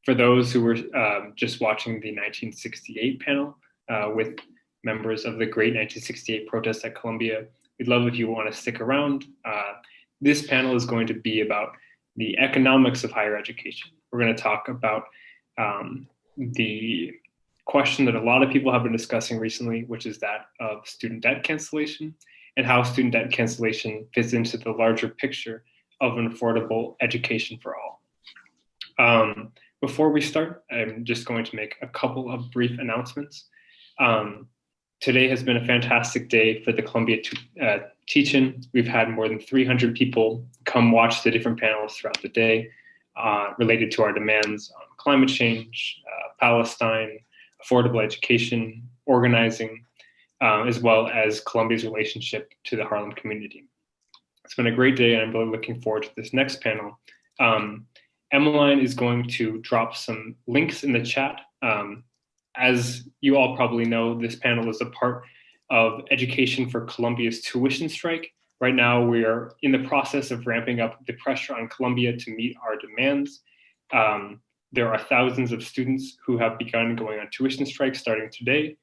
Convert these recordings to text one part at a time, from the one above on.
For those who were just watching the 1968 panel with members of the great 1968 protests at Columbia, we'd love if you want to stick around. This panel is going to be about the economics of higher education. We're going to talk about the question that a lot of people have been discussing recently, which is that of student debt cancellation and how student debt cancellation fits into the larger picture of an affordable education for all. Before we start, I'm just going to make a couple of brief announcements. Today has been a fantastic day for the Columbia teach-in. We've had more than 300 people come watch the different panels throughout the day related to our demands on climate change, Palestine, affordable education, organizing, as well as Columbia's relationship to the Harlem community. It's been a great day, and I'm really looking forward to this next panel. Emmeline is going to drop some links in the chat. As you all probably know, this panel is a part of Education for Columbia's tuition strike. Right now, we are in the process of ramping up the pressure on Columbia to meet our demands. There are thousands of students who have begun going on tuition strike starting today.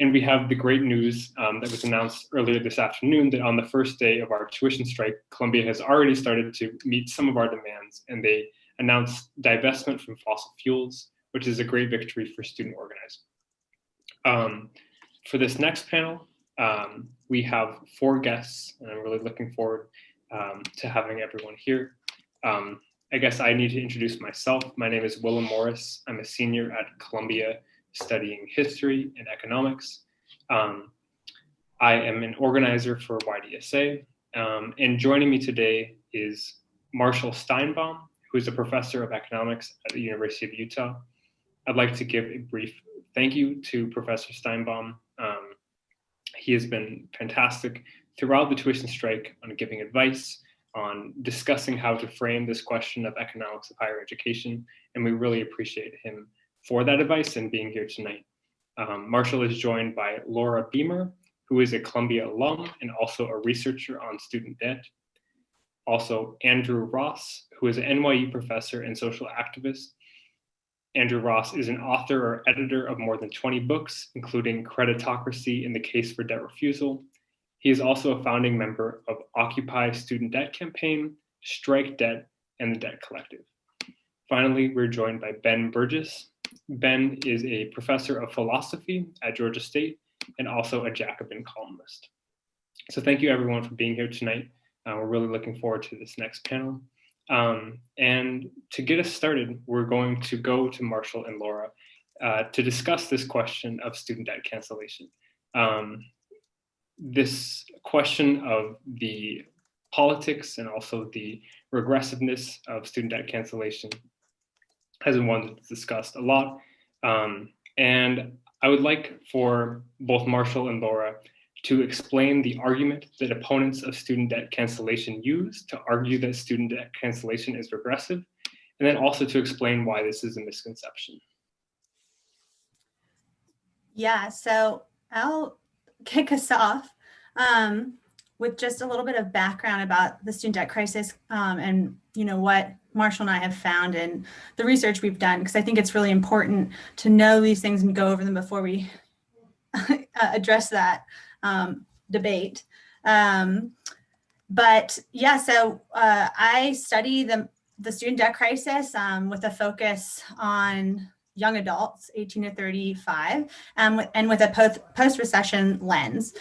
And we have the great news that was announced earlier this afternoon that on the first day of our tuition strike, Columbia has already started to meet some of our demands, and they announced divestment from fossil fuels, which is a great victory for student organizing. For this next panel, we have 4 guests, and I'm really looking forward to having everyone here. I guess I need to introduce myself. My name is Willem Morris. I'm a senior at Columbia studying history and economics. I am an organizer for YDSA, and joining me today is Marshall Steinbaum, who is a professor of economics at the University of Utah. I'd like to give a brief thank you to Professor Steinbaum. He has been fantastic throughout the tuition strike on giving advice, on discussing how to frame this question of economics of higher education, and we really appreciate him for that advice and being here tonight. Marshall is joined by Laura Beamer, who is a Columbia alum and also a researcher on student debt. Also, Andrew Ross, who is an NYU professor and social activist. Andrew Ross is an author or editor of more than 20 books, including Creditocracy in the Case for Debt Refusal. He is also a founding member of Occupy Student Debt Campaign, Strike Debt, and the Debt Collective. Finally, we're joined by Ben Burgis. Ben is a professor of philosophy at Georgia State and also a Jacobin columnist. So thank you everyone for being here tonight. We're really looking forward to this next panel. And to get us started, we're going to go to Marshall and Laura to discuss this question of student debt cancellation. This question of the politics and also the regressiveness of student debt cancellation has been one that's discussed a lot. And I would like for both Marshall and Laura to explain the argument that opponents of student debt cancellation use to argue that student debt cancellation is regressive, and then also to explain why this is a misconception. Yeah, so I'll kick us off with just a little bit of background about the student debt crisis and what Marshall and I have found in the research we've done, because I think it's really important to know these things and go over them before we address that debate. But yeah, so I study the student debt crisis with a focus on young adults, 18 to 35, and with a post-recession lens.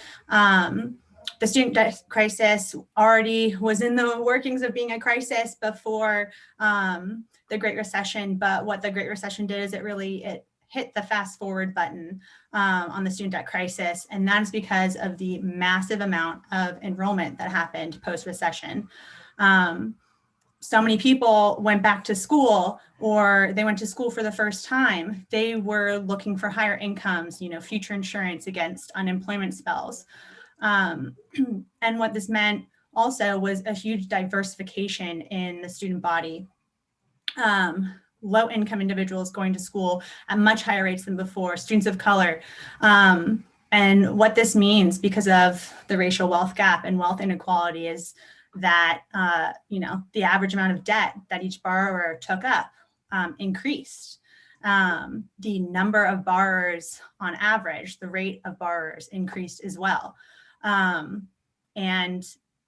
The student debt crisis already was in the workings of being a crisis before the Great Recession, but what the Great Recession did is it hit the fast forward button on the student debt crisis, and that's because of the massive amount of enrollment that happened post-recession. So many people went back to school, or they went to school for the first time. They were looking for higher incomes, future insurance against unemployment spells. And what this meant also was a huge diversification in the student body. Low-income individuals going to school at much higher rates than before, students of color. And what this means, because of the racial wealth gap and wealth inequality, is that the average amount of debt that each borrower took up increased. The number of borrowers on average, the rate of borrowers increased as well. And,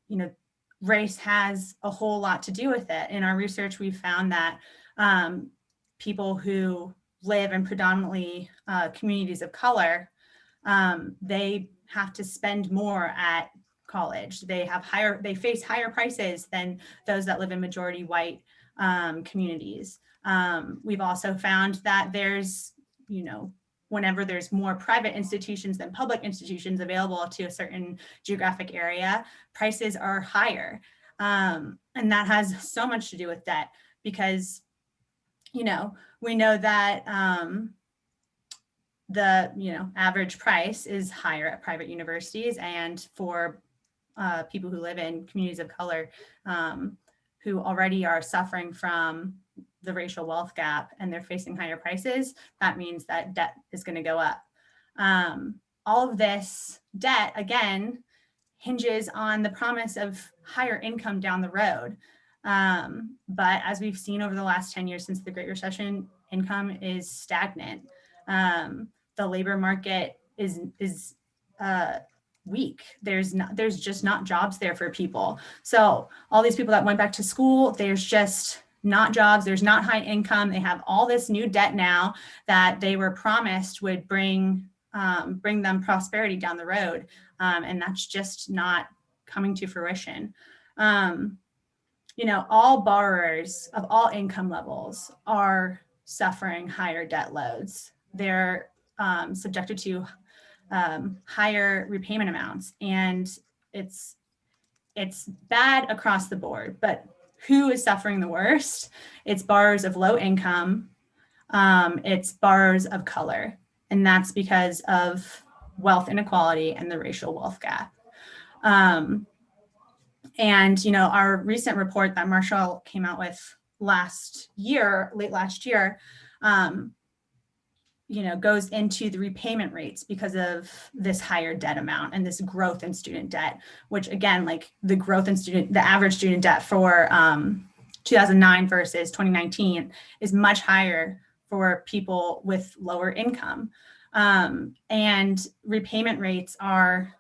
you know, race has a whole lot to do with it. In our research, we found that people who live in predominantly communities of color, they have to spend more at college. They face higher prices than those that live in majority white communities. We've also found that there's, you know, whenever there's more private institutions than public institutions available to a certain geographic area, prices are higher. And that has so much to do with debt because, you know, we know that the, you know, average price is higher at private universities, and for people who live in communities of color who already are suffering from the racial wealth gap and they're facing higher prices, that means that debt is going to go up. All of this debt, again, hinges on the promise of higher income down the road. But as we've seen over the last 10 years since the Great Recession, income is stagnant. The labor market is weak. There's just not jobs there for people. So all these people that went back to school, there's just not jobs. There's not high income. They have all this new debt now that they were promised would bring them prosperity down the road. And that's just not coming to fruition. You know, all borrowers of all income levels are suffering higher debt loads. They're subjected to higher repayment amounts, and it's bad across the board. But who is suffering the worst? It's borrowers of low income. It's borrowers of color, and that's because of wealth inequality and the racial wealth gap. And, you know, our recent report that Marshall came out with late last year, you know, goes into the repayment rates because of this higher debt amount and this growth in student debt, which again, like the average student debt for 2009 versus 2019 is much higher for people with lower income. And repayment rates are,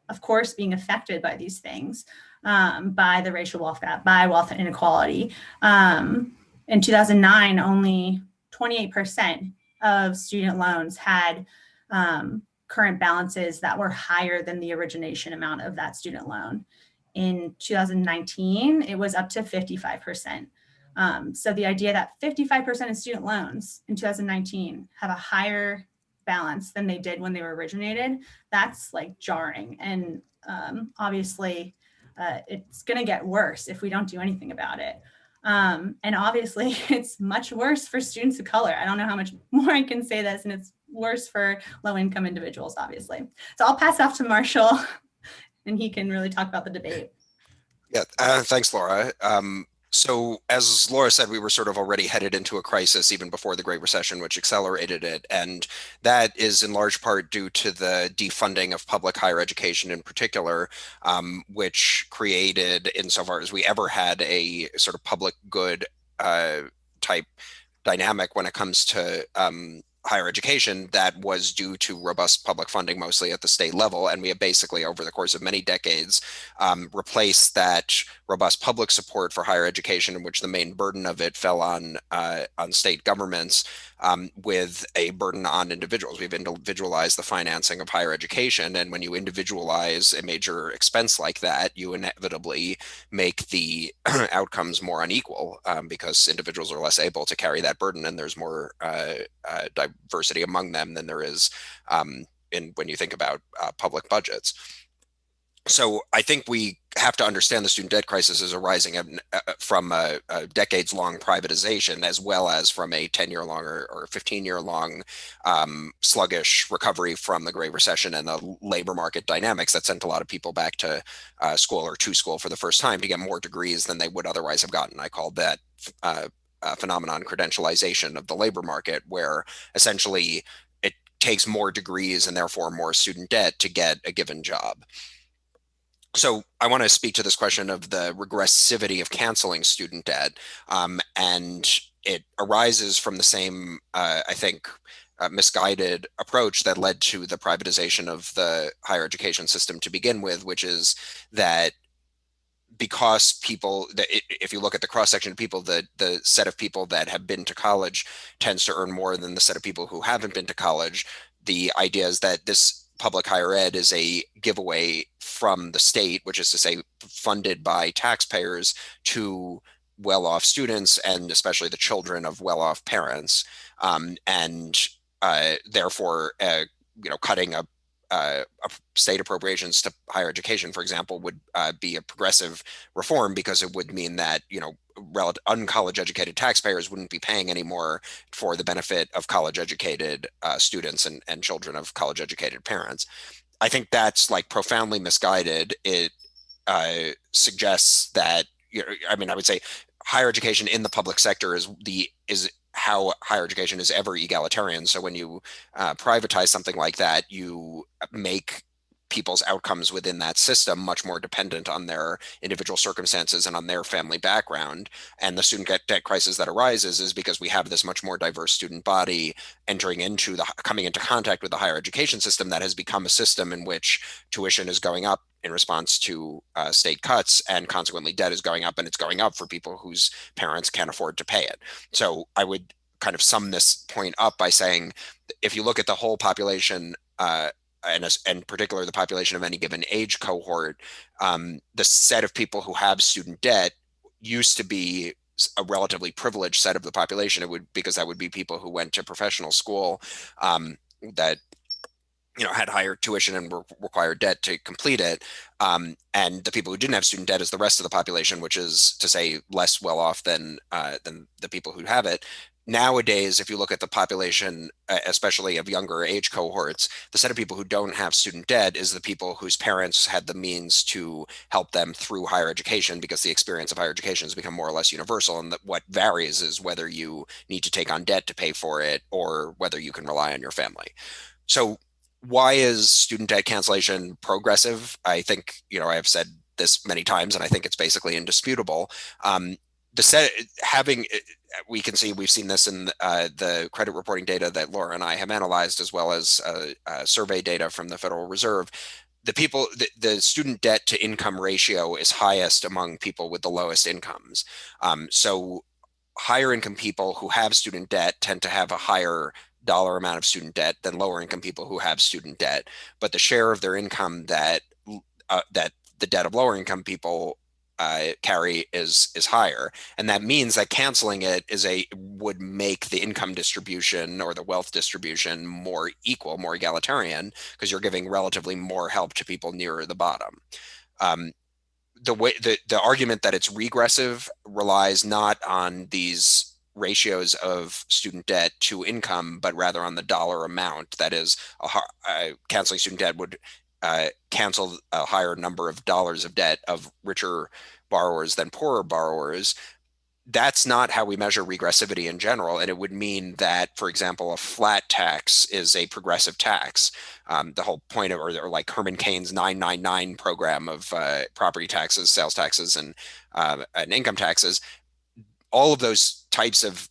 of course, being affected by these things, by the racial wealth gap, by wealth inequality. In 2009, only 28% of student loans had current balances that were higher than the origination amount of that student loan. In 2019, it was up to 55%. So the idea that 55% of student loans in 2019 have a higher balance than they did when they were originated, that's like jarring. And obviously, it's going to get worse if we don't do anything about it. And obviously, it's much worse for students of color. I don't know how much more I can say this, and it's worse for low-income individuals, obviously. So I'll pass off to Marshall, and he can really talk about the debate. Yeah, thanks, Laura. So as Laura said, we were sort of already headed into a crisis even before the Great Recession, which accelerated it. And that is in large part due to the defunding of public higher education in particular, which created, insofar as we ever had a sort of public good type dynamic when it comes to higher education, that was due to robust public funding, mostly at the state level. And we have basically, over the course of many decades, replaced that robust public support for higher education, in which the main burden of it fell on state governments, with a burden on individuals. We've individualized the financing of higher education. And when you individualize a major expense like that, you inevitably make the outcomes more unequal, because individuals are less able to carry that burden, and there's more diversity among them than there is when you think about public budgets. So I think we have to understand the student debt crisis is arising from a decades-long privatization, as well as from a 10-year-long or 15-year-long sluggish recovery from the Great Recession and the labor market dynamics that sent a lot of people back to school or to school for the first time to get more degrees than they would otherwise have gotten. I called that phenomenon credentialization of the labor market, where essentially it takes more degrees and therefore more student debt to get a given job. So I want to speak to this question of the regressivity of canceling student debt. And it arises from the same, I think, misguided approach that led to the privatization of the higher education system to begin with, which is that because people, if you look at the cross section of people, the set of people that have been to college tends to earn more than the set of people who haven't been to college. The idea is that this public higher ed is a giveaway from the state, which is to say funded by taxpayers, to well-off students and especially the children of well-off parents, and therefore cutting state appropriations to higher education, for example, would be a progressive reform, because it would mean that uncollege educated taxpayers wouldn't be paying anymore for the benefit of college educated students and children of college educated parents. I think that's like profoundly misguided. It suggests that, I mean, I would say higher education in the public sector is how higher education is ever egalitarian. So when you privatize something like that, you make people's outcomes within that system much more dependent on their individual circumstances and on their family background. And the student debt crisis that arises is because we have this much more diverse student body coming into contact with the higher education system that has become a system in which tuition is going up in response to state cuts, and consequently debt is going up, and it's going up for people whose parents can't afford to pay it. So I would kind of sum this point up by saying, if you look at the whole population, and particularly the population of any given age cohort, the set of people who have student debt used to be a relatively privileged set of the population. Because that would be people who went to professional school, that had higher tuition and required debt to complete it. And the people who didn't have student debt is the rest of the population, which is to say less well off than the people who have it. Nowadays, if you look at the population, especially of younger age cohorts, the set of people who don't have student debt is the people whose parents had the means to help them through higher education, because the experience of higher education has become more or less universal. And what varies is whether you need to take on debt to pay for it or whether you can rely on your family. So why is student debt cancellation progressive? I think, I have said this many times, and I think it's basically indisputable. We've seen this in the credit reporting data that Laura and I have analyzed, as well as survey data from the Federal Reserve. The student debt to income ratio is highest among people with the lowest incomes. So higher income people who have student debt tend to have a higher dollar amount of student debt than lower income people who have student debt, but the share of their income that the debt of lower income people carry is higher, and that means that canceling it would make the income distribution or the wealth distribution more equal, more egalitarian, because you're giving relatively more help to people nearer the bottom. The argument that it's regressive relies not on these ratios of student debt to income, but rather on the dollar amount. That is, canceling student debt would cancel a higher number of dollars of debt of richer borrowers than poorer borrowers. That's not how we measure regressivity in general. And it would mean that, for example, a flat tax is a progressive tax. The whole point of, or like Herman Cain's 999 program of property taxes, sales taxes, and income taxes, all of those types of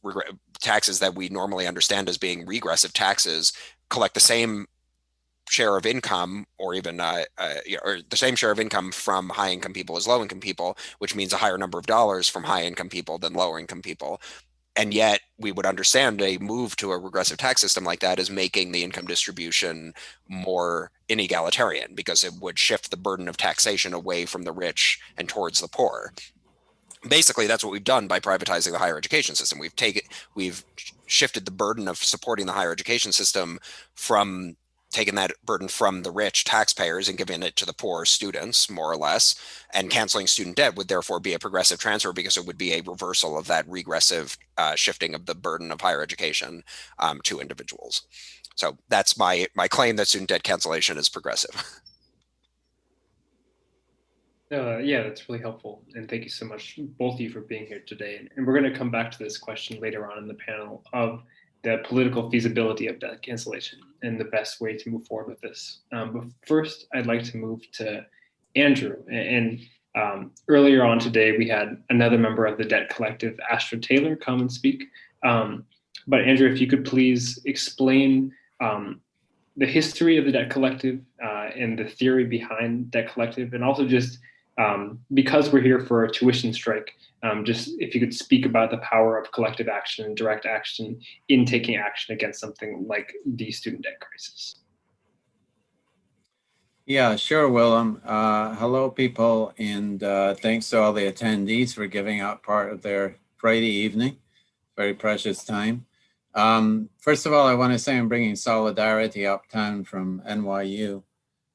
taxes that we normally understand as being regressive taxes collect the same share of income, or even or the same share of income from high income people as low income people, which means a higher number of dollars from high income people than lower income people. And yet we would understand a move to a regressive tax system like that as making the income distribution more inegalitarian, because it would shift the burden of taxation away from the rich and towards the poor. Basically, that's what we've done by privatizing the higher education system. We've shifted the burden of supporting the higher education system from taking that burden from the rich taxpayers and giving it to the poor students, more or less. And canceling student debt would therefore be a progressive transfer, because it would be a reversal of that regressive shifting of the burden of higher education to individuals. So that's my claim, that student debt cancellation is progressive. Yeah, that's really helpful. And thank you so much, both of you, for being here today. And we're going to come back to this question later on in the panel of the political feasibility of debt cancellation and the best way to move forward with this. But first, I'd like to move to Andrew. And Earlier on today, we had another member of the debt collective, Astra Taylor, come and speak. But Andrew, if you could please explain the history of the debt collective and the theory behind debt collective, and also just because we're here for a tuition strike, just if you could speak about the power of collective action and direct action in taking action against something like the student debt crisis. Yeah, sure, Willem. Hello, people, and thanks to all the attendees for giving up part of their Friday evening. Very precious time. First of all, I want to say I'm bringing solidarity uptown from NYU,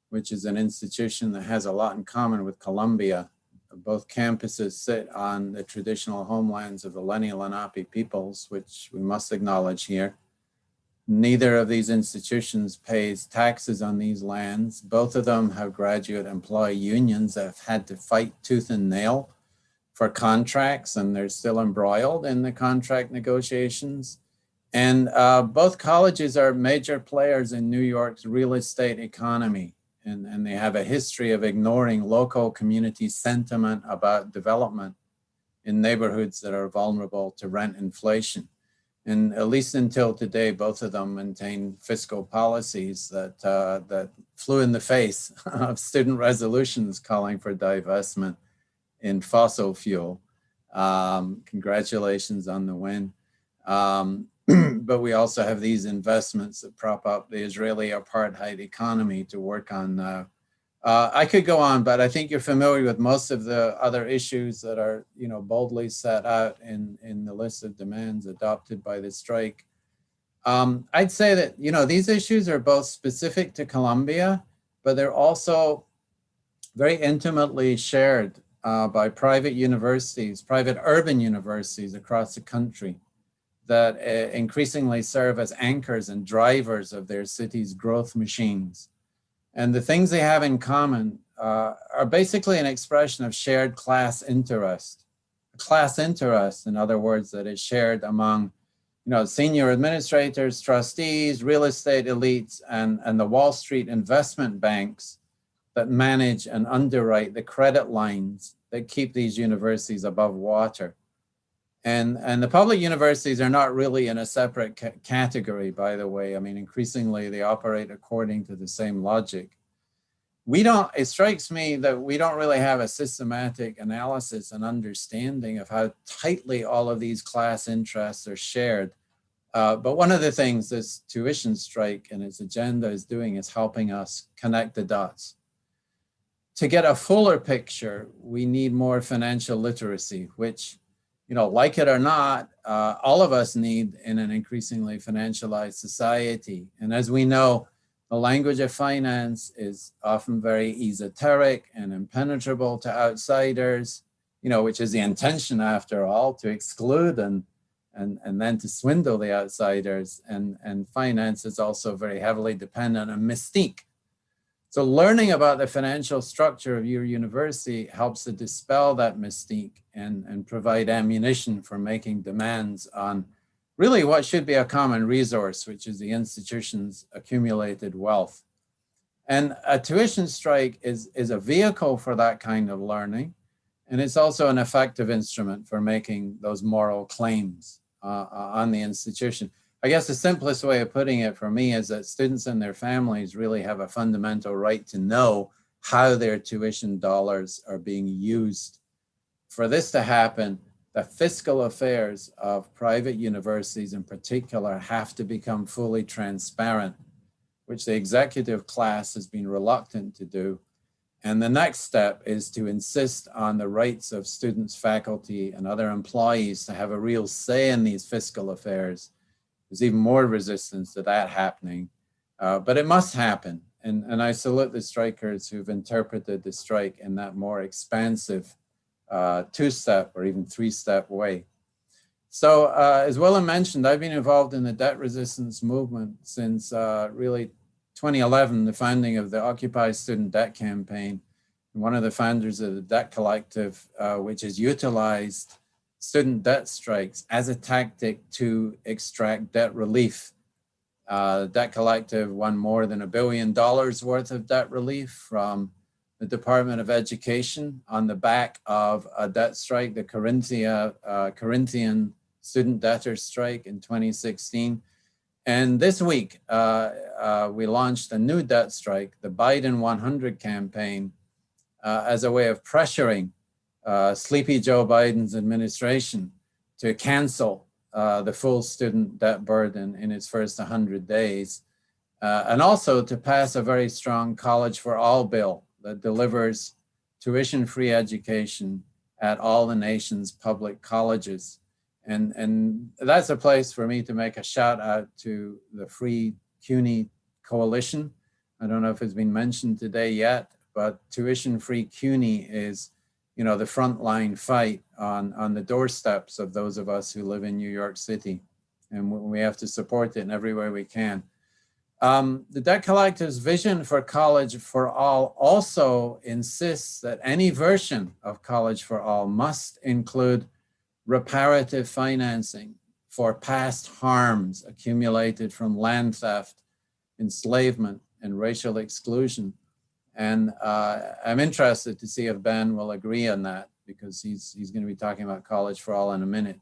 which is an institution that has a lot in common with Columbia. Both campuses sit on the traditional homelands of the Lenni Lenape peoples, which we must acknowledge here. Neither of these institutions pays taxes on these lands. Both of them have graduate employee unions that have had to fight tooth and nail for contracts, and they're still embroiled in the contract negotiations. And both colleges are major players in New York's real estate economy, and they have a history of ignoring local community sentiment about development in neighborhoods that are vulnerable to rent inflation. And at least until today, both of them maintain fiscal policies that flew in the face of student resolutions calling for divestment in fossil fuel. Congratulations on the win. But we also have these investments that prop up the Israeli apartheid economy to work on. I could go on, but I think you're familiar with most of the other issues that are, boldly set out in the list of demands adopted by the strike. I'd say that, these issues are both specific to Columbia, but they're also very intimately shared by private universities, private urban universities across the country that increasingly serve as anchors and drivers of their city's growth machines. And the things they have in common are basically an expression of shared class interest. Class interest, in other words, that is shared among senior administrators, trustees, real estate elites, and the Wall Street investment banks that manage and underwrite the credit lines that keep these universities above water. And the public universities are not really in a separate category, by the way. I mean, increasingly they operate according to the same logic. It strikes me that we don't really have a systematic analysis and understanding of how tightly all of these class interests are shared. But one of the things this tuition strike and its agenda is doing is helping us connect the dots. To get a fuller picture, we need more financial literacy, which, like it or not, all of us need in an increasingly financialized society. And as we know, the language of finance is often very esoteric and impenetrable to outsiders, which is the intention, after all, to exclude and then to swindle the outsiders. And finance is also very heavily dependent on mystique. So learning about the financial structure of your university helps to dispel that mystique and provide ammunition for making demands on really what should be a common resource, which is the institution's accumulated wealth. And a tuition strike is a vehicle for that kind of learning. And it's also an effective instrument for making those moral claims on the institution. I guess the simplest way of putting it for me is that students and their families really have a fundamental right to know how their tuition dollars are being used. For this to happen, the fiscal affairs of private universities in particular have to become fully transparent, which the executive class has been reluctant to do. And the next step is to insist on the rights of students, faculty, and other employees to have a real say in these fiscal affairs. There's even more resistance to that happening, but it must happen. And I salute the strikers who've interpreted the strike in that more expansive two-step or even three-step way. So as Willem mentioned, I've been involved in the debt resistance movement since really 2011, the founding of the Occupy Student Debt Campaign. One of the founders of the Debt Collective, which has utilized student debt strikes as a tactic to extract debt relief. The Debt Collective won more than $1 billion worth of debt relief from the Department of Education on the back of a debt strike, the Corinthian student debtors strike in 2016. And this week, we launched a new debt strike, the Biden 100 campaign, as a way of pressuring sleepy Joe Biden's administration to cancel the full student debt burden in its first 100 days, and also to pass a very strong College for All bill that delivers tuition-free education at all the nation's public colleges. And that's a place for me to make a shout out to the Free CUNY Coalition. I don't know if it's been mentioned today yet, but tuition-free CUNY is, you know, the frontline fight on the doorsteps of those of us who live in New York City. And we have to support it in every way we can. The Debt Collective's vision for College for All also insists that any version of College for All must include reparative financing for past harms accumulated from land theft, enslavement, and racial exclusion. And I'm interested to see if Ben will agree on that, because he's going to be talking about College for All in a minute.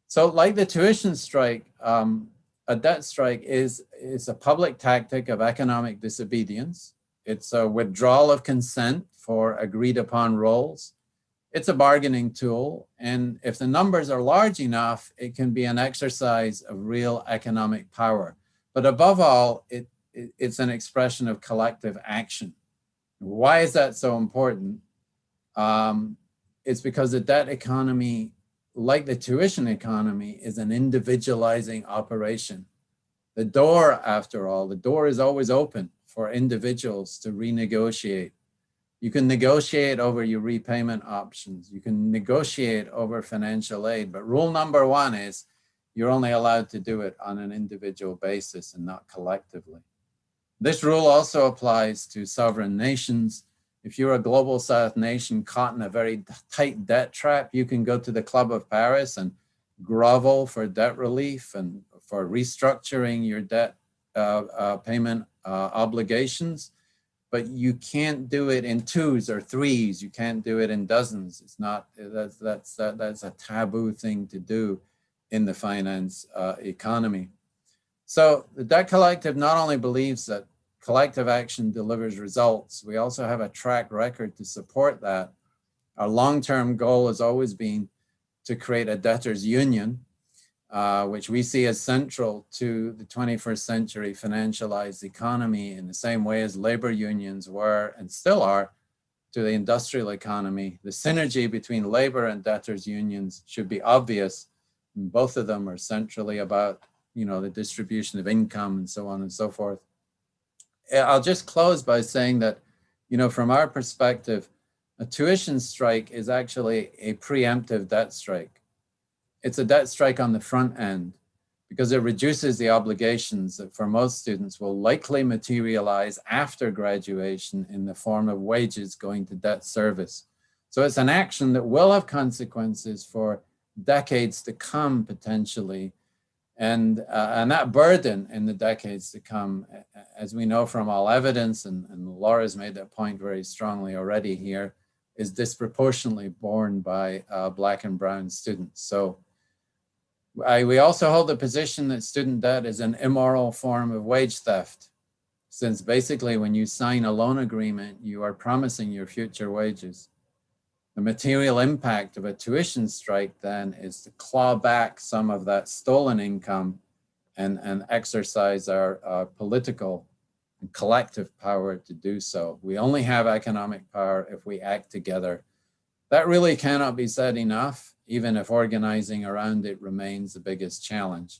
So like the tuition strike, a debt strike is a public tactic of economic disobedience. It's a withdrawal of consent for agreed upon roles. It's a bargaining tool. And if the numbers are large enough, it can be an exercise of real economic power. But above all, it's an expression of collective action. Why is that so important? It's because the debt economy, like the tuition economy, is an individualizing operation. The door, after all, the door is always open for individuals to renegotiate. You can negotiate over your repayment options. You can negotiate over financial aid. But rule number one is you're only allowed to do it on an individual basis and not collectively. This rule also applies to sovereign nations. If you're a global South nation caught in a very tight debt trap, you can go to the Club of Paris and grovel for debt relief and for restructuring your debt payment obligations. But you can't do it in twos or threes. You can't do it in dozens. It's not, that's a taboo thing to do in the finance economy. So the Debt Collective not only believes that collective action delivers results, we also have a track record to support that. Our long-term goal has always been to create a debtors union, which we see as central to the 21st century financialized economy in the same way as labor unions were and still are to the industrial economy. The synergy between labor and debtors unions should be obvious. And both of them are centrally about, you know, the distribution of income and so on and so forth. I'll just close by saying that, you know, from our perspective, a tuition strike is actually a preemptive debt strike. It's a debt strike on the front end because it reduces the obligations that for most students will likely materialize after graduation in the form of wages going to debt service. So it's an action that will have consequences for decades to come potentially. And that burden in the decades to come, as we know from all evidence, and Laura's made that point very strongly already here, is disproportionately borne by Black and brown students. So we also hold the position that student debt is an immoral form of wage theft, since basically when you sign a loan agreement, you are promising your future wages. The material impact of a tuition strike then is to claw back some of that stolen income and exercise our political and collective power to do so. We only have economic power if we act together. That really cannot be said enough, even if organizing around it remains the biggest challenge.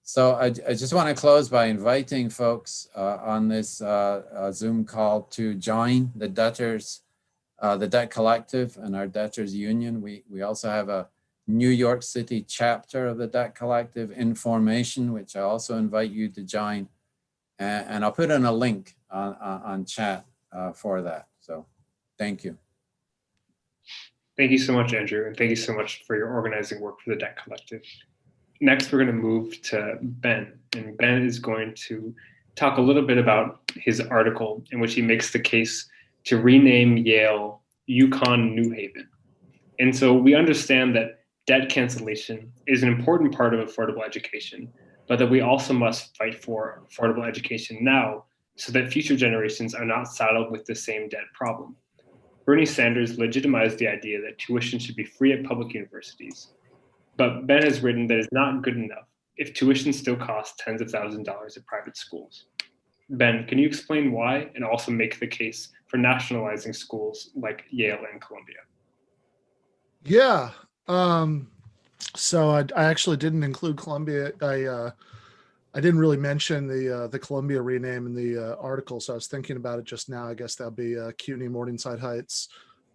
So I just want to close by inviting folks on this Zoom call to join the debtors, the Debt Collective and our Debtors Union. We also have a New York City chapter of the Debt Collective in formation, which I also invite you to join. And I'll put in a link on chat for that. So thank you. Thank you so much, Andrew. And thank you so much for your organizing work for the Debt Collective. Next, we're going to move to Ben. And Ben is going to talk a little bit about his article in which he makes the case to rename Yale UConn New Haven. And so we understand that debt cancellation is an important part of affordable education, but that we also must fight for affordable education now so that future generations are not saddled with the same debt problem. Bernie Sanders legitimized the idea that tuition should be free at public universities, but Ben has written that it's not good enough if tuition still costs tens of thousands of dollars at private schools. Ben, can you explain why and also make the case for nationalizing schools like Yale and Columbia? Yeah. So I actually didn't include Columbia. I didn't really mention the Columbia rename in the article, so I was thinking about it just now. I guess that'll be CUNY Morningside Heights.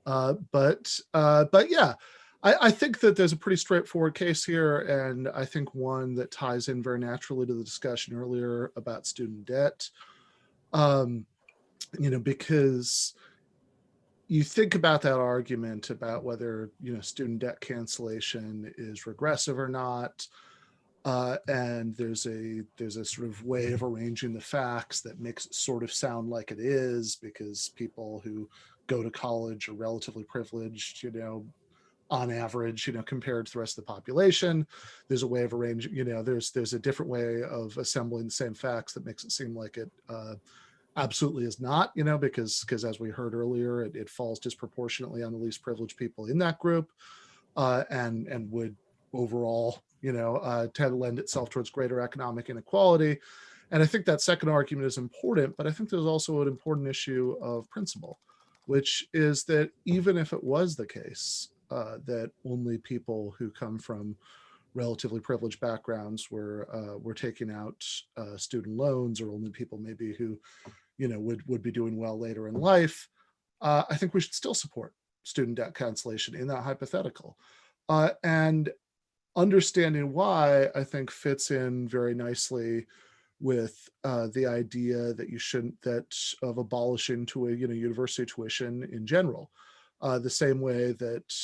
But yeah, I think that there's a pretty straightforward case here, and I think one that ties in very naturally to the discussion earlier about student debt. Because you think about that argument about whether student debt cancellation is regressive or not, and there's a sort of way of arranging the facts that makes it sort of sound like it is, because people who go to college are relatively privileged, on average, compared to the rest of the population. There's a way of arranging, there's a different way of assembling the same facts that makes it seem like it absolutely is not, because as we heard earlier, it falls disproportionately on the least privileged people in that group, and would overall, tend to lend itself towards greater economic inequality. And I think that second argument is important, but I think there's also an important issue of principle, which is that even if it was the case that only people who come from relatively privileged backgrounds were taking out student loans, or only people maybe who would be doing well later in life, I think we should still support student debt cancellation in that hypothetical. And understanding why, I think, fits in very nicely with the idea that of abolishing university tuition in general. The same way that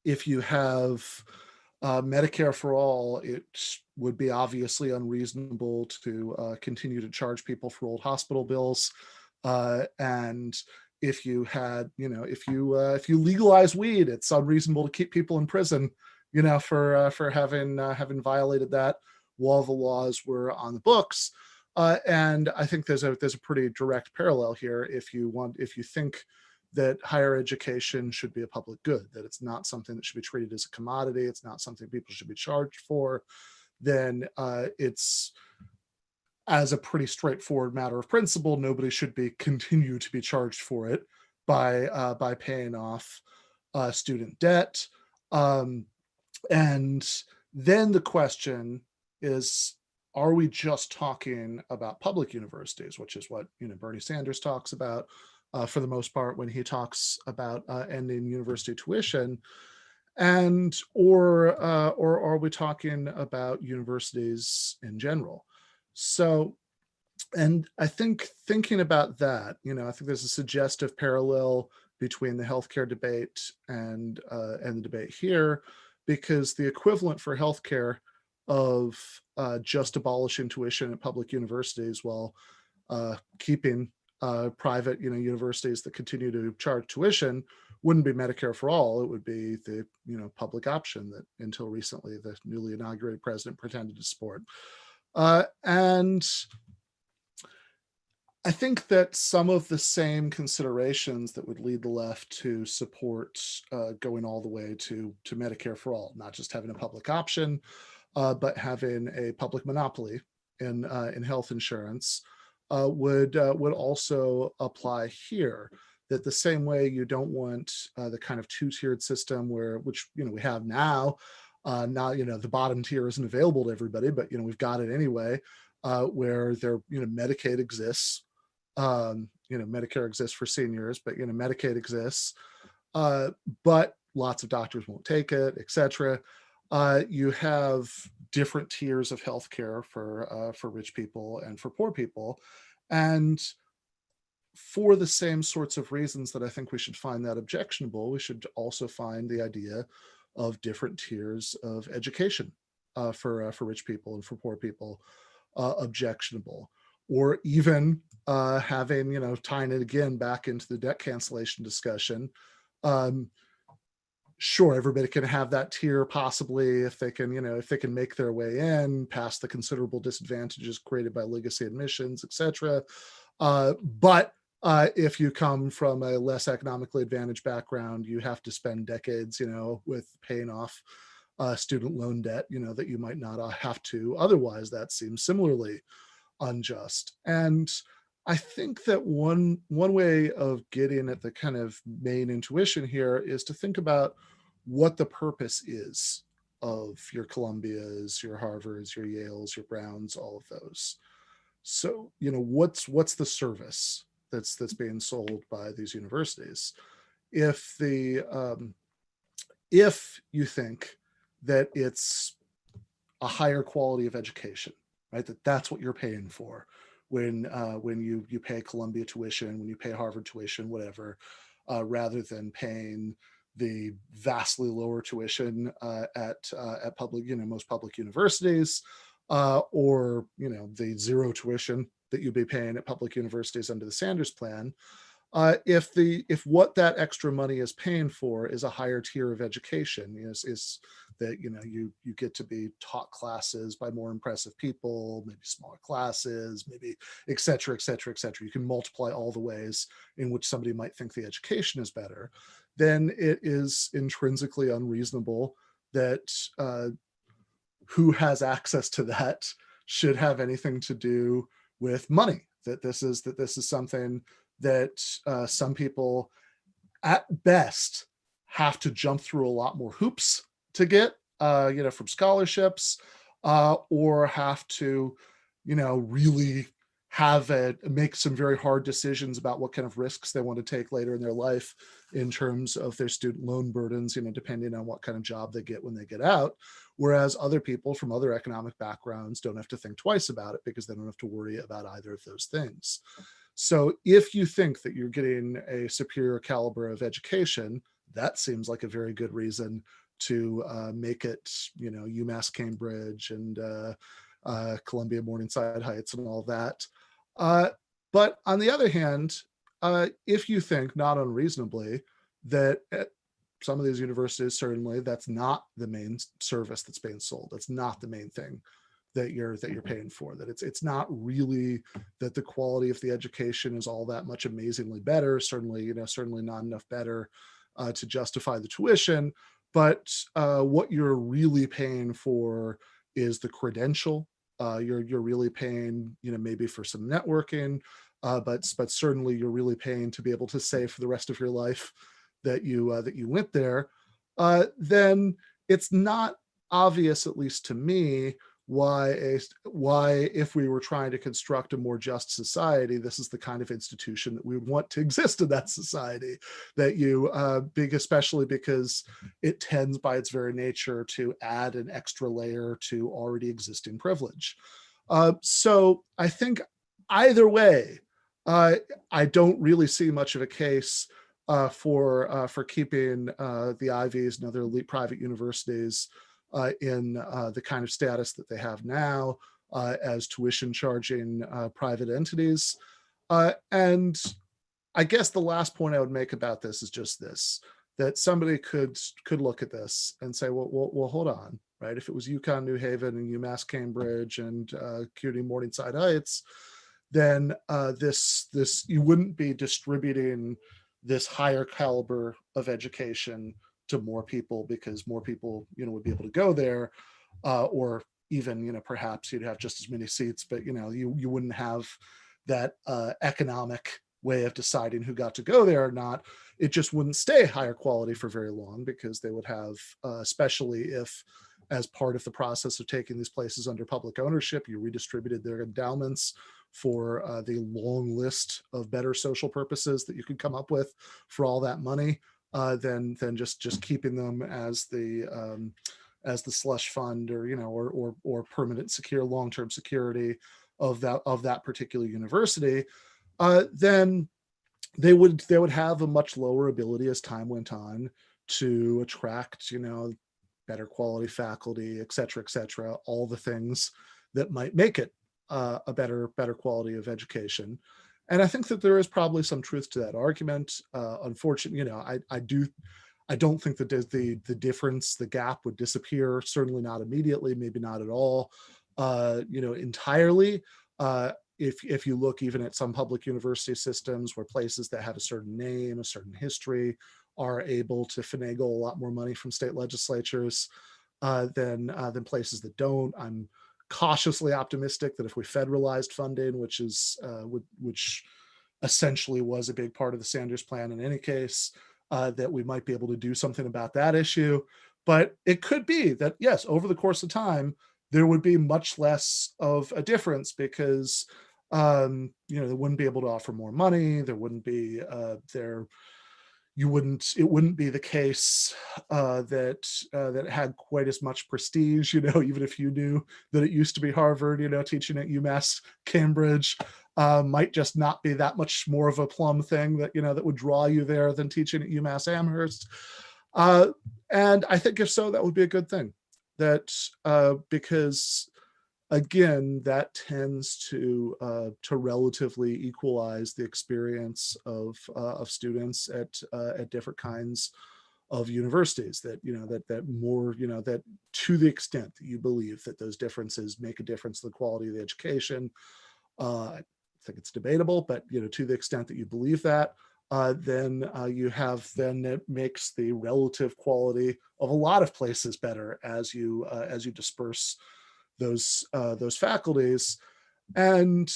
if you have Medicare for all, it would be obviously unreasonable to continue to charge people for old hospital bills. And if you had, if you legalize weed, it's unreasonable to keep people in prison, for having violated that while the laws were on the books. And I think there's a pretty direct parallel here. If you think that higher education should be a public good, that it's not something that should be treated as a commodity, it's not something people should be charged for, then it's, as a pretty straightforward matter of principle, nobody should continue to be charged for it by paying off student debt. And then the question is, are we just talking about public universities, which is what Bernie Sanders talks about for the most part when he talks about ending university tuition, or are we talking about universities in general? So, and I think thinking about that, I think there's a suggestive parallel between the healthcare debate and the debate here, because the equivalent for healthcare of just abolishing tuition at public universities while keeping private universities that continue to charge tuition wouldn't be Medicare for all. It would be the public option that until recently the newly inaugurated president pretended to support. And I think that some of the same considerations that would lead the left to support going all the way to Medicare for all, not just having a public option, but having a public monopoly in health insurance, would also apply here. That the same way you don't want the kind of two-tiered system which we have now. Now the bottom tier isn't available to everybody, but we've got it anyway, where Medicaid exists. Medicare exists for seniors, but Medicaid exists, but lots of doctors won't take it, etc. You have different tiers of healthcare for rich people and for poor people, and for the same sorts of reasons that I think we should find that objectionable, we should also find the idea of different tiers of education for rich people and for poor people objectionable. or even having, tying it again back into the debt cancellation discussion. Sure, everybody can have that tier possibly if they can, if they can make their way in past the considerable disadvantages created by legacy admissions, etc. But if you come from a less economically advantaged background, you have to spend decades, with paying off student loan debt, that you might not have to otherwise. That seems similarly unjust. And I think that one way of getting at the kind of main intuition here is to think about what the purpose is of your Columbias, your Harvards, your Yales, your Browns, all of those. So, what's the service that's being sold by these universities? If you think that it's a higher quality of education, right? That's what you're paying for when you pay Columbia tuition, when you pay Harvard tuition, whatever, rather than paying the vastly lower tuition at public, most public universities, or the zero tuition that you'd be paying at public universities under the Sanders plan. If what that extra money is paying for is a higher tier of education, is that you get to be taught classes by more impressive people, maybe smaller classes, maybe et cetera, et cetera, et cetera. You can multiply all the ways in which somebody might think the education is better. Then it is intrinsically unreasonable that who has access to that should have anything to do with money. That this is something that some people at best have to jump through a lot more hoops to get, from scholarships, or have to, really make some very hard decisions about what kind of risks they want to take later in their life in terms of their student loan burdens, depending on what kind of job they get when they get out. Whereas other people from other economic backgrounds don't have to think twice about it because they don't have to worry about either of those things. So if you think that you're getting a superior caliber of education, that seems like a very good reason to make it, UMass Cambridge and Columbia Morningside Heights and all that. But on the other hand, if you think, not unreasonably, that at some of these universities, certainly that's not the main service that's being sold. That's not the main thing that you're paying for, that it's not really that the quality of the education is all that much amazingly better, certainly not enough better to justify the tuition, but what you're really paying for is the credential. You're really paying, maybe for some networking, but certainly you're really paying to be able to say for the rest of your life that you went there. Then it's not obvious, at least to me, why if we were trying to construct a more just society, this is the kind of institution that we would want to exist in that society, that especially because it tends by its very nature to add an extra layer to already existing privilege. So I think either way, I don't really see much of a case for keeping the Ivies and other elite private universities in the kind of status that they have now as tuition charging private entities. And I guess the last point I would make about this is just this, that somebody could look at this and say, well, hold on, right? If it was UConn, New Haven, and UMass Cambridge and CUNY Morningside Heights, then you wouldn't be distributing this higher caliber of education to more people because more people, would be able to go there, or even, perhaps you'd have just as many seats, but you wouldn't have that economic way of deciding who got to go there or not. It just wouldn't stay higher quality for very long because they would have, especially if as part of the process of taking these places under public ownership, you redistributed their endowments for the long list of better social purposes that you could come up with for all that money, than just keeping them as the slush fund or permanent secure long-term security of that particular university. Then they would have a much lower ability as time went on to attract better quality faculty, et cetera, all the things that might make it a better quality of education. And I think that there is probably some truth to that argument. Unfortunately, I don't think that the difference, the gap would disappear. Certainly not immediately, maybe not at all, entirely. If you look even at some public university systems where places that have a certain name, a certain history, are able to finagle a lot more money from state legislatures than places that don't. I'm cautiously optimistic that if we federalized funding, which essentially was a big part of the Sanders plan in any case, that we might be able to do something about that issue. But it could be that, yes, over the course of time, there would be much less of a difference because, they wouldn't be able to offer more money. There wouldn't be it wouldn't be the case that had quite as much prestige, even if you knew that it used to be Harvard, teaching at UMass Cambridge might just not be that much more of a plum thing that would draw you there than teaching at UMass Amherst. And I think if so, that would be a good thing. Because again, that tends to relatively equalize the experience of students at different kinds of universities. That to the extent that you believe that those differences make a difference in the quality of the education, I think it's debatable, but to the extent that you believe that, then it makes the relative quality of a lot of places better as you disperse those faculties. And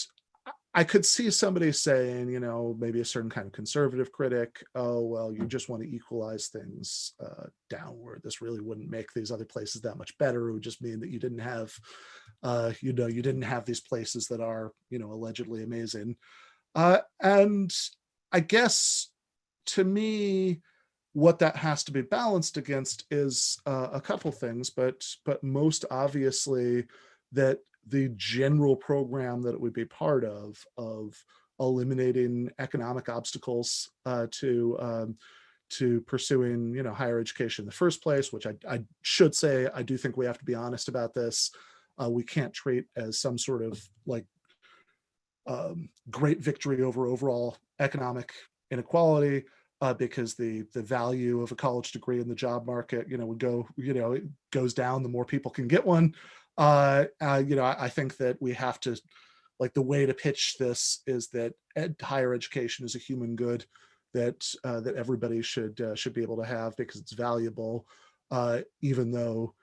I could see somebody saying, maybe a certain kind of conservative critic, oh, well, you just want to equalize things downward. This really wouldn't make these other places that much better. It would just mean that you didn't have, you didn't have these places that are, allegedly amazing. And I guess to me, what that has to be balanced against is a couple things, but most obviously that the general program that it would be part of eliminating economic obstacles to pursuing higher education in the first place, which I should say, I do think we have to be honest about this. We can't treat as some sort of great victory over overall economic inequality. Because the value of a college degree in the job market, would go, it goes down the more people can get one. I think that we have to, the way to pitch this is that higher education is a human good that everybody should be able to have because it's valuable, even though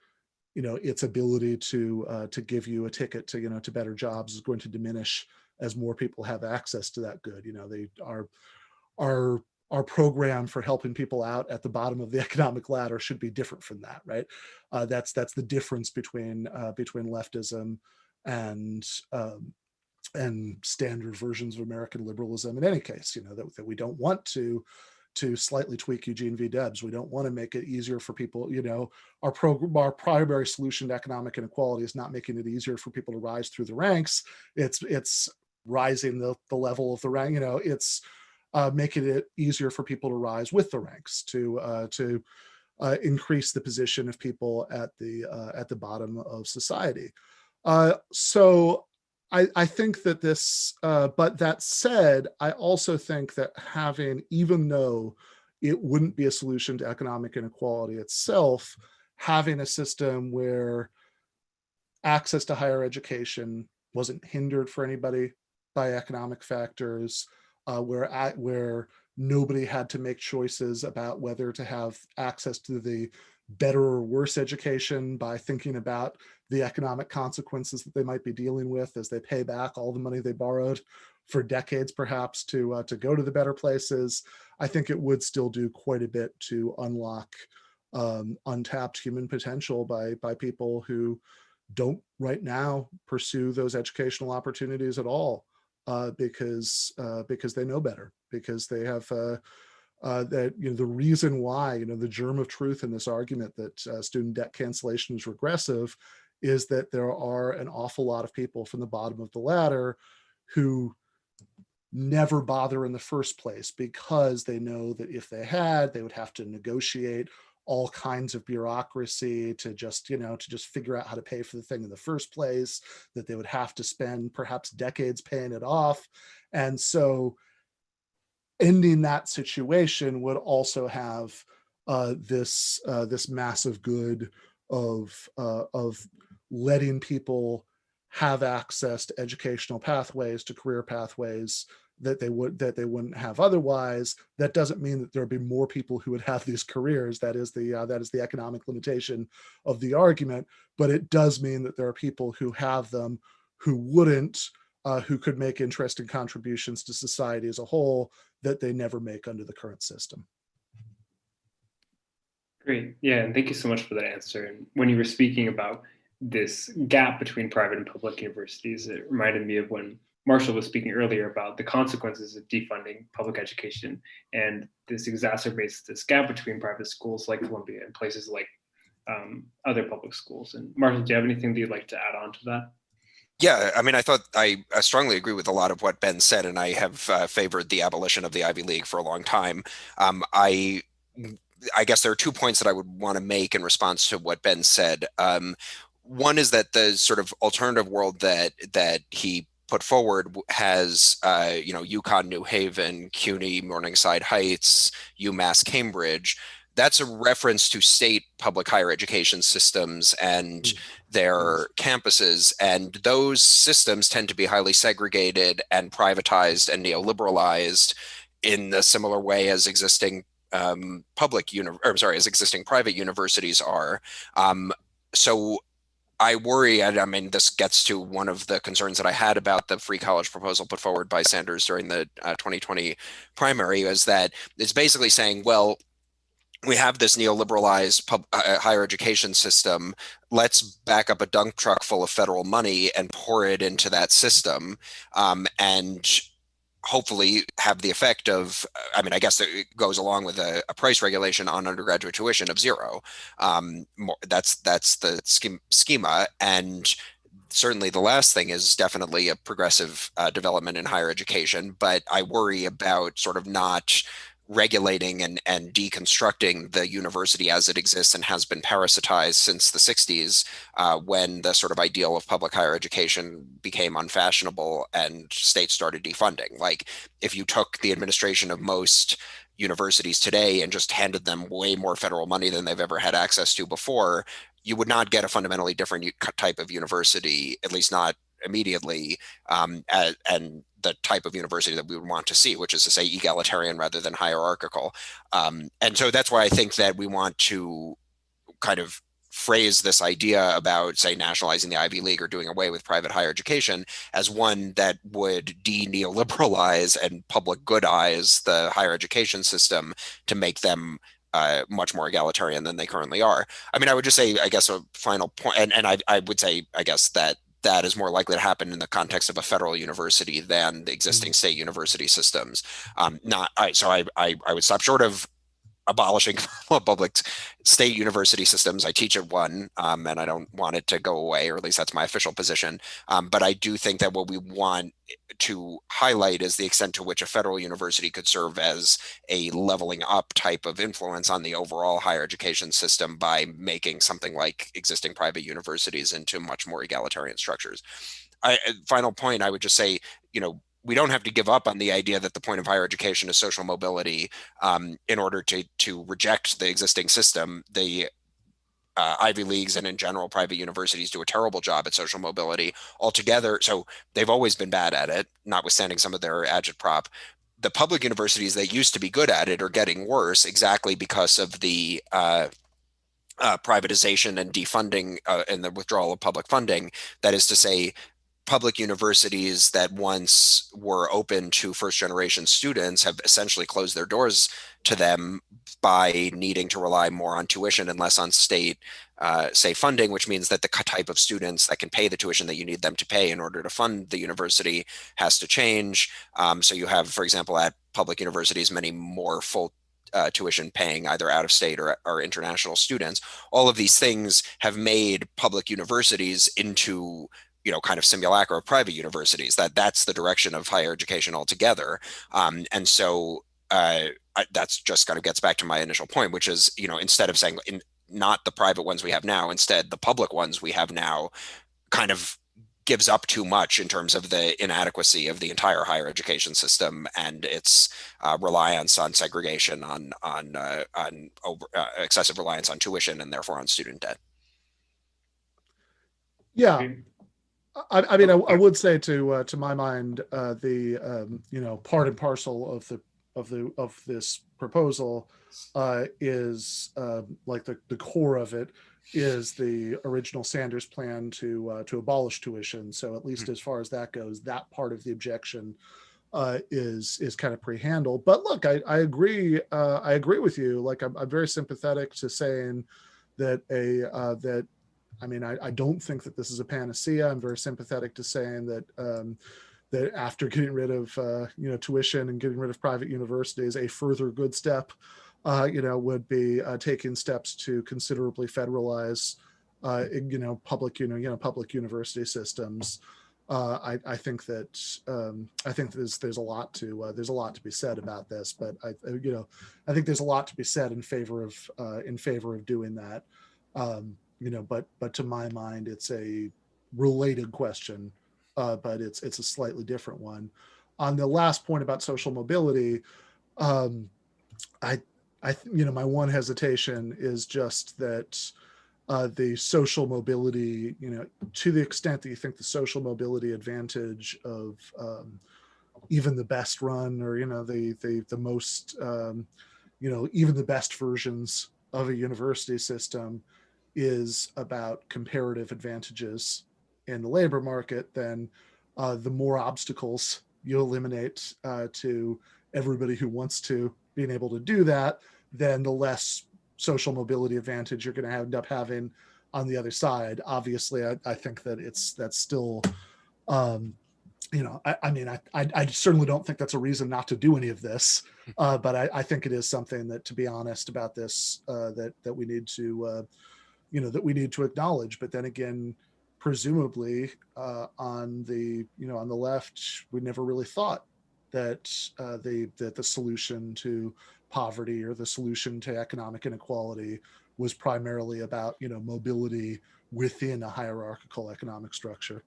its ability to give you a ticket to better jobs is going to diminish as more people have access to that good. Our program for helping people out at the bottom of the economic ladder should be different from that, right? That's the difference between leftism and standard versions of American liberalism. In any case, that we don't want to slightly tweak Eugene v. Debs. We don't want to make it easier for people. Our primary solution to economic inequality is not making it easier for people to rise through the ranks. It's rising the level of the rank. It's making it easier for people to rise with the ranks, to increase the position of people at the bottom of society. So I think that this, but that said, I also think that even though it wouldn't be a solution to economic inequality itself, having a system where access to higher education wasn't hindered for anybody by economic factors, where nobody had to make choices about whether to have access to the better or worse education by thinking about the economic consequences that they might be dealing with as they pay back all the money they borrowed for decades, perhaps, to go to the better places. I think it would still do quite a bit to unlock untapped human potential by people who don't right now pursue those educational opportunities at all. Because they know better, because they have that the reason why the germ of truth in this argument that student debt cancellation is regressive is that there are an awful lot of people from the bottom of the ladder who never bother in the first place because they know that if they had, they would have to negotiate all kinds of bureaucracy to just, to just figure out how to pay for the thing in the first place, that they would have to spend perhaps decades paying it off. And so ending that situation would also have this massive good of letting people have access to educational pathways, to career pathways that they wouldn't have otherwise. That doesn't mean that there'd be more people who would have these careers. That is the economic limitation of the argument. But it does mean that there are people who have them who wouldn't, who could make interesting contributions to society as a whole that they never make under the current system. Great. Yeah, and thank you so much for that answer. And when you were speaking about this gap between private and public universities, it reminded me of when Marshall was speaking earlier about the consequences of defunding public education. And this exacerbates this gap between private schools like Columbia and places like other public schools. And Marshall, do you have anything that you'd like to add on to that? Yeah, I mean, I strongly agree with a lot of what Ben said, and I have favored the abolition of the Ivy League for a long time. I guess there are 2 points that I would want to make in response to what Ben said. One is that the sort of alternative world that he put forward has, UConn, New Haven, CUNY, Morningside Heights, UMass, Cambridge. That's a reference to state public higher education systems and their campuses. And those systems tend to be highly segregated and privatized and neoliberalized in a similar way as existing existing private universities are. So I worry, and I mean, this gets to one of the concerns that I had about the free college proposal put forward by Sanders during the 2020 primary, is that it's basically saying, well, we have this neoliberalized higher education system. Let's back up a dump truck full of federal money and pour it into that system, and hopefully have the effect of, I mean, I guess it goes along with a price regulation on undergraduate tuition of zero. That's the schema. And certainly the last thing is definitely a progressive development in higher education. But I worry about sort of not regulating and deconstructing the university as it exists and has been parasitized since the 60s, when the sort of ideal of public higher education became unfashionable and states started defunding. Like, if you took the administration of most universities today and just handed them way more federal money than they've ever had access to before, you would not get a fundamentally different type of university, at least not immediately, and the type of university that we would want to see, which is to say egalitarian rather than hierarchical. And so that's why I think that we want to kind of phrase this idea about, say, nationalizing the Ivy League or doing away with private higher education as one that would de-neoliberalize and public goodize the higher education system to make them much more egalitarian than they currently are. I mean, I would just say, I guess, a final point, and I would say, I guess, that is more likely to happen in the context of a federal university than the existing state university systems. So I would stop short of abolishing public state university systems. I teach at one, and I don't want it to go away, or at least that's my official position. But I do think that what we want to highlight is the extent to which a federal university could serve as a leveling up type of influence on the overall higher education system by making something like existing private universities into much more egalitarian structures. Final point, I would just say, we don't have to give up on the idea that the point of higher education is social mobility in order to reject the existing system. The Ivy Leagues and in general private universities do a terrible job at social mobility altogether. So they've always been bad at it, notwithstanding some of their agitprop. The public universities that used to be good at it are getting worse exactly because of the privatization and defunding and the withdrawal of public funding. That is to say, public universities that once were open to first generation students have essentially closed their doors to them by needing to rely more on tuition and less on state funding, which means that the type of students that can pay the tuition that you need them to pay in order to fund the university has to change. So you have, for example, at public universities, many more full tuition paying either out of state or international students. All of these things have made public universities into kind of simulacra of private universities. That's the direction of higher education altogether. And so I that's just kind of gets back to my initial point, which is, instead of saying not the private ones we have now, instead the public ones we have now kind of gives up too much in terms of the inadequacy of the entire higher education system and its reliance on segregation, on excessive reliance on tuition, and therefore on student debt. Yeah, I mean, I would say to my mind, the part and parcel of this proposal is like the core of it is the original Sanders plan to abolish tuition. So at least as far as that goes, that part of the objection is kind of pre-handled. But look, I agree. I agree with you. Like I'm very sympathetic to saying that I don't think that this is a panacea. I'm very sympathetic to saying that that after getting rid of tuition and getting rid of private universities, a further good step would be taking steps to considerably federalize public university systems. I think there's a lot to be said about this, but I think there's a lot to be said in favor of doing that. But to my mind, it's a related question, but it's a slightly different one. On the last point about social mobility, my one hesitation is just that the social mobility, to the extent that you think the social mobility advantage of even the best run or the most even the best versions of a university system is about comparative advantages in the labor market, then the more obstacles you eliminate to everybody who wants to being able to do that, then the less social mobility advantage you're going to end up having on the other side. Obviously, I think that that's still, I certainly don't think that's a reason not to do any of this, but I think it is something that, to be honest about this, that we need to, that we need to acknowledge. But then again, presumably on the left, we never really thought that the solution to poverty or the solution to economic inequality was primarily about mobility within a hierarchical economic structure.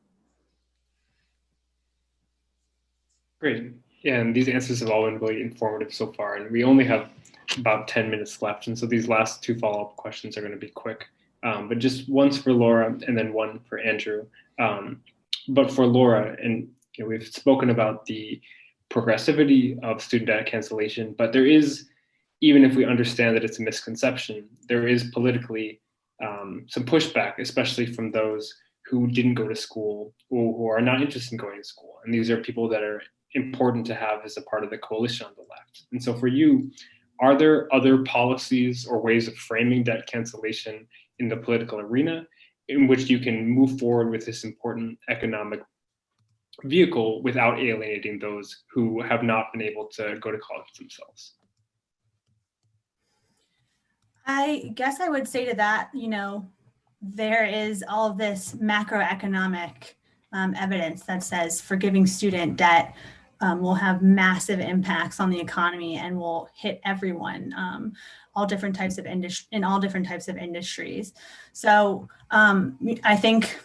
Great. Yeah, and these answers have all been really informative so far, and we only have about 10 minutes left, and so these last two follow-up questions are going to be quick. But just one's for Laura and then one for Andrew. But for Laura, and we've spoken about the progressivity of student debt cancellation, but there is, even if we understand that it's a misconception, there is politically some pushback, especially from those who didn't go to school or who are not interested in going to school. And these are people that are important to have as a part of the coalition on the left. And so for you, are there other policies or ways of framing debt cancellation in the political arena in which you can move forward with this important economic vehicle without alienating those who have not been able to go to college themselves? I guess I would say to that, there is all of this macroeconomic evidence that says forgiving student debt will have massive impacts on the economy and will hit everyone, all different types of in all different types of industries. So I think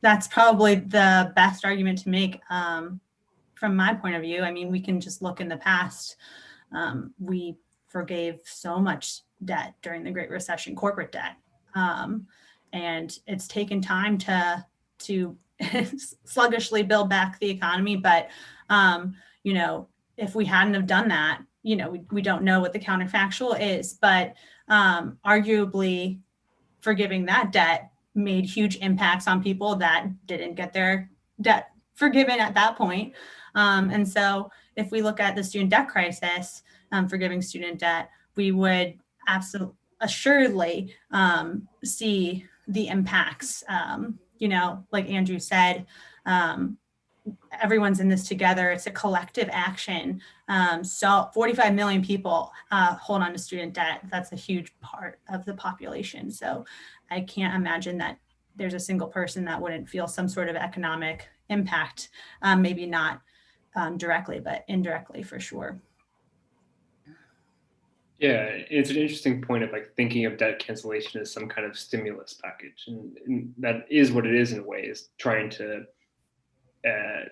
that's probably the best argument to make from my point of view. I mean, we can just look in the past. We forgave so much debt during the Great Recession, corporate debt, and it's taken time to sluggishly build back the economy. But if we hadn't have done that, we don't know what the counterfactual is, but arguably forgiving that debt made huge impacts on people that didn't get their debt forgiven at that point. And so if we look at the student debt crisis, forgiving student debt, we would absolutely assuredly see the impacts. Like Andrew said, everyone's in this together. It's a collective action. So 45 million people hold on to student debt. That's a huge part of the population. So I can't imagine that there's a single person that wouldn't feel some sort of economic impact, maybe not directly, but indirectly for sure. Yeah, it's an interesting point of like thinking of debt cancellation as some kind of stimulus package, and that is what it is in a way, is trying to uh,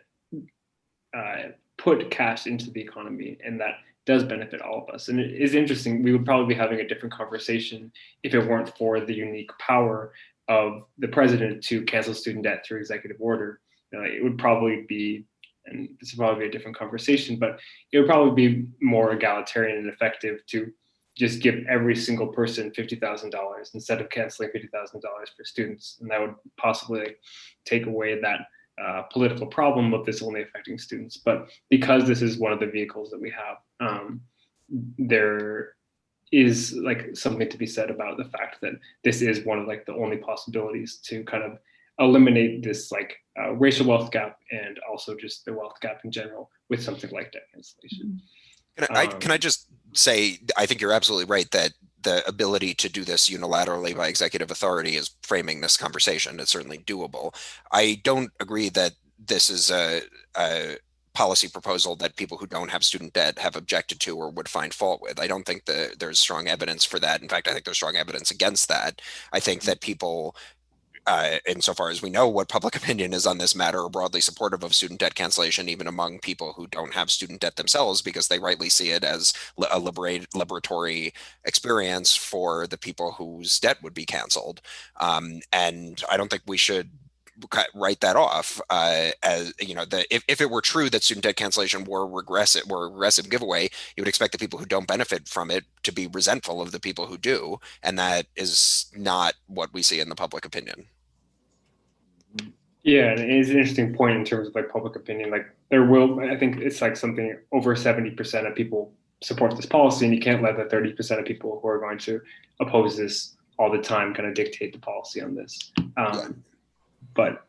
put cash into the economy, and that does benefit all of us. And it is interesting. We would probably be having a different conversation if it weren't for the unique power of the president to cancel student debt through executive order. It would probably be, and this would probably be a different conversation, but it would probably be more egalitarian and effective to just give every single person $50,000 instead of canceling $50,000 for students. And that would possibly take away that political problem of this only affecting students. But because this is one of the vehicles that we have, there is like something to be said about the fact that this is one of like the only possibilities to kind of eliminate this like racial wealth gap, and also just the wealth gap in general, with something like debt cancellation. Can I just say, I think you're absolutely right that the ability to do this unilaterally by executive authority is framing this conversation. It's certainly doable. I don't agree that this is a policy proposal that people who don't have student debt have objected to or would find fault with. I don't think that there's strong evidence for that. In fact, I think there's strong evidence against that. I think that people, insofar as we know what public opinion is on this matter, are broadly supportive of student debt cancellation, even among people who don't have student debt themselves, because they rightly see it as a liberatory experience for the people whose debt would be canceled. And I don't think we should write that off as, you know, if it were true that student debt cancellation were regressive giveaway, you would expect the people who don't benefit from it to be resentful of the people who do, and that is not what we see in the public opinion. Yeah, and it is an interesting point in terms of like public opinion. Like I think it's like something over 70% of people support this policy, and you can't let the 30% of people who are going to oppose this all the time kind of dictate the policy on this. But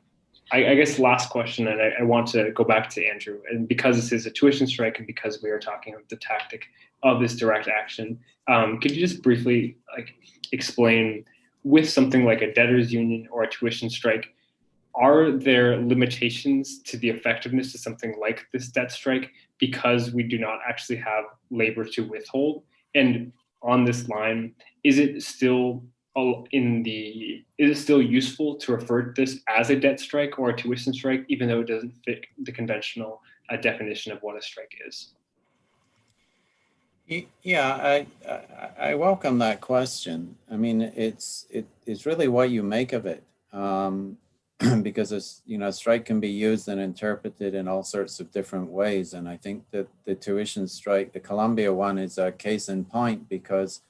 I guess last question, and I want to go back to Andrew, and because this is a tuition strike, and because we are talking of the tactic of this direct action, could you just briefly like explain, with something like a debtors union or a tuition strike, are there limitations to the effectiveness of something like this debt strike because we do not actually have labor to withhold? And on this line, is it still useful to refer to this as a debt strike or a tuition strike, even though it doesn't fit the conventional definition of what a strike is? Yeah, I welcome that question. I mean, it's really what you make of it, because a strike can be used and interpreted in all sorts of different ways. And I think that the tuition strike, the Columbia one, is a case in point, because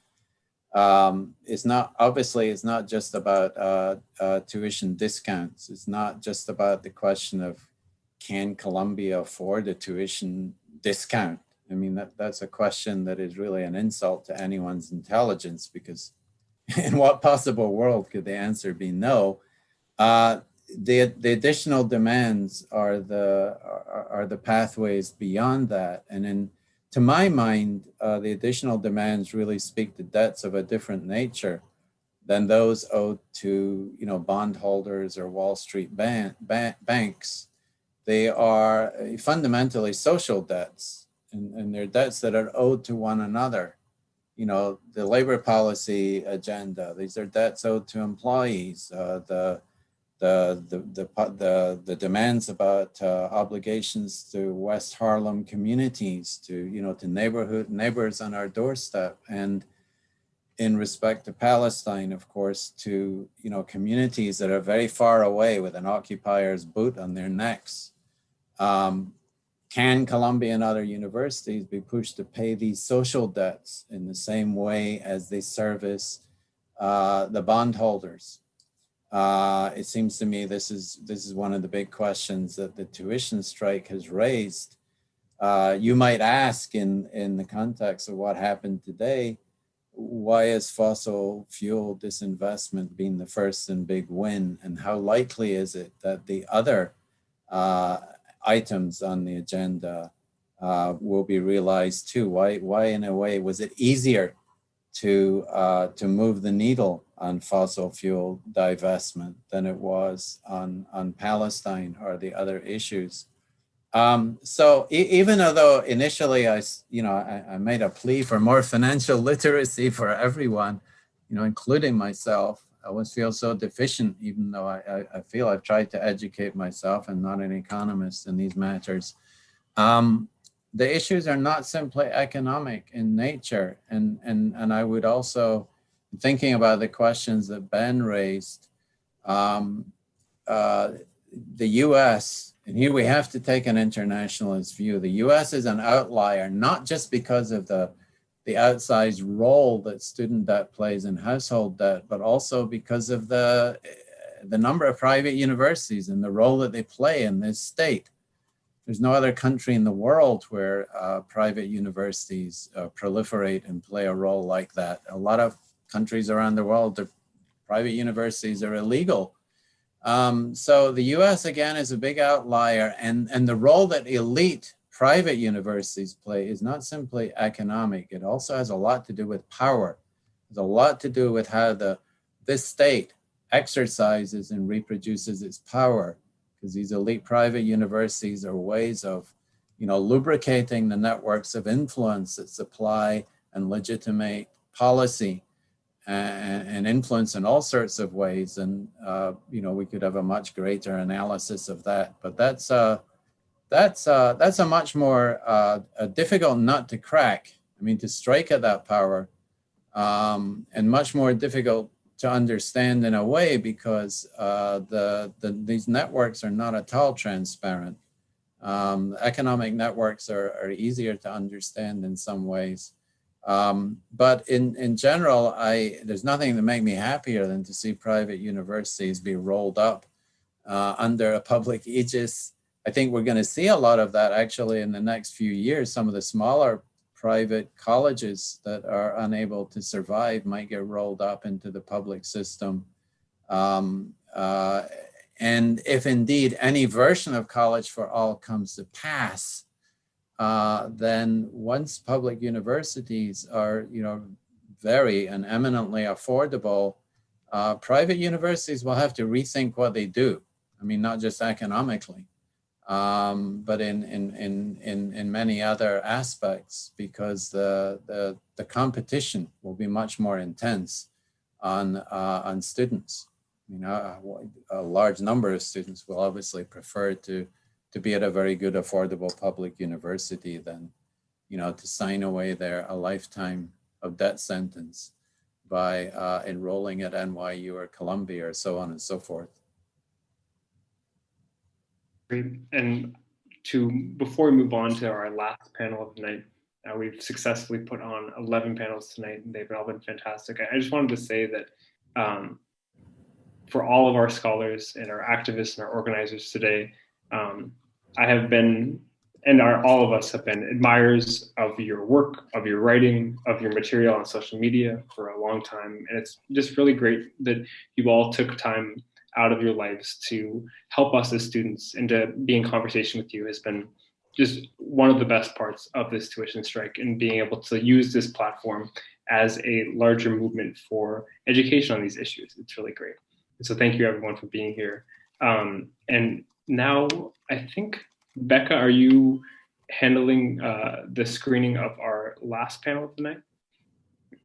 it's not just about tuition discounts. It's not just about the question of, can Columbia afford a tuition discount? I mean, that's a question that is really an insult to anyone's intelligence, because in what possible world could the answer be no? The additional demands are the pathways beyond that. And to my mind, the additional demands really speak to debts of a different nature than those owed to, bondholders or Wall Street banks. They are fundamentally social debts, and they're debts that are owed to one another. The labor policy agenda, these are debts owed to employees. The demands about obligations to West Harlem communities, to neighbors on our doorstep, and in respect to Palestine, of course, to communities that are very far away with an occupier's boot on their necks. Can Columbia and other universities be pushed to pay these social debts in the same way as they service the bondholders? It seems to me this is one of the big questions that the tuition strike has raised. You might ask, in the context of what happened today, why is fossil fuel disinvestment being the first and big win, and how likely is it that the other items on the agenda will be realized too? Why in a way was it easier to move the needle on fossil fuel divestment than it was on Palestine or the other issues? So even although initially I made a plea for more financial literacy for everyone, including myself, I always feel so deficient, even though I feel I've tried to educate myself and not an economist in these matters. The issues are not simply economic in nature. And I would also, thinking about the questions that Ben raised, the US, and here we have to take an internationalist view, the US is an outlier, not just because of the outsized role that student debt plays in household debt, but also because of the number of private universities and the role that they play in this state. There's no other country in the world where private universities proliferate and play a role like that. A lot of countries around the world, the private universities are illegal. So the US, again, is a big outlier, and the role that elite private universities play is not simply economic. It also has a lot to do with power. It's a lot to do with how this state exercises and reproduces its power, because these elite private universities are ways of, lubricating the networks of influence that supply and legitimate policy and influence in all sorts of ways. And, we could have a much greater analysis of that, but that's a much more a difficult nut to crack. I mean, to strike at that power, and much more difficult to understand in a way, because these networks are not at all transparent. Economic networks are easier to understand in some ways. But in general, there's nothing that makes me happier than to see private universities be rolled up under a public aegis. I think we're going to see a lot of that actually in the next few years. Some of the smaller private colleges that are unable to survive might get rolled up into the public system. And if indeed any version of college for all comes to pass, then once public universities are, very and eminently affordable, private universities will have to rethink what they do. I mean, not just economically, but in many other aspects, because the competition will be much more intense on students. A large number of students will obviously prefer to be at a very good, affordable public university than, to sign away a lifetime of debt sentence by enrolling at NYU or Columbia or so on and so forth. Great. And before we move on to our last panel of the night, we've successfully put on 11 panels tonight, and they've all been fantastic. I just wanted to say that for all of our scholars and our activists and our organizers today, I have been, and all of us have been, admirers of your work, of your writing, of your material on social media for a long time. And it's just really great that you all took time out of your lives to help us as students, and to be in conversation with you has been just one of the best parts of this tuition strike, and being able to use this platform as a larger movement for education on these issues. It's really great. And so thank you everyone for being here. And now I think, Becca, are you handling the screening of our last panel of the night?